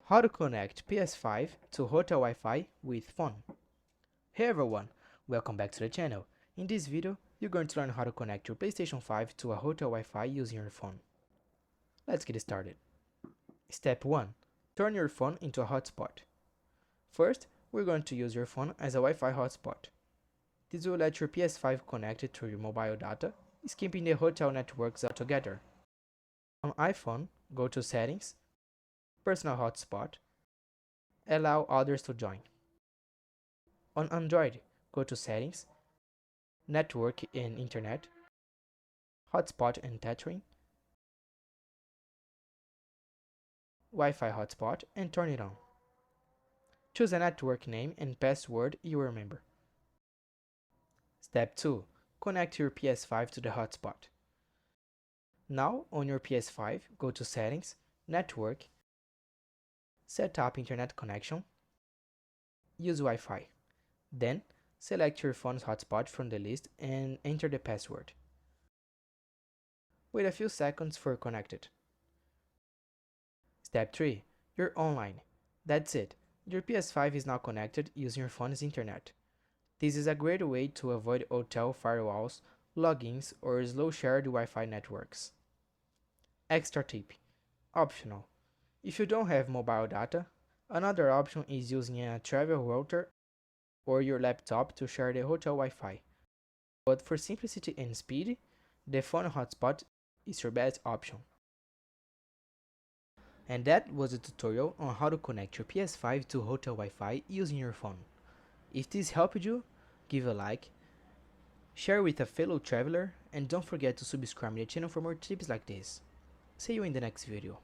How to connect PS5 to hotel Wi-Fi with phone. Hey everyone, welcome back to the channel. In this video, you're going to learn how to connect your PlayStation 5 to a hotel Wi-Fi using your phone. Let's get started. Step 1. Turn your phone into a hotspot. First, we're going to use your phone as a Wi-Fi hotspot. This will let your PS5 connect it to your mobile data, skipping the hotel networks altogether. On iPhone, go to Settings, Personal Hotspot, allow others to join. On Android, go to Settings, Network and Internet, Hotspot and Tethering, Wi-Fi hotspot and turn it on. Choose a network name and password you remember. Step 2. Connect your PS5 to the hotspot. Now, on your PS5, go to Settings, Network, Set up Internet Connection, use Wi-Fi. Then, select your phone's hotspot from the list and enter the password. Wait a few seconds for connected. Step 3. You're online. That's it. Your PS5 is now connected using your phone's internet. This is a great way to avoid hotel firewalls, logins, or slow shared Wi-Fi networks. Extra tip. Optional. If you don't have mobile data, another option is using a travel router or your laptop to share the hotel Wi-Fi. But for simplicity and speed, the phone hotspot is your best option. And that was a tutorial on how to connect your PS5 to hotel Wi-Fi using your phone. If this helped you, give a like, share with a fellow traveler, and don't forget to subscribe to the channel for more tips like this. See you in the next video.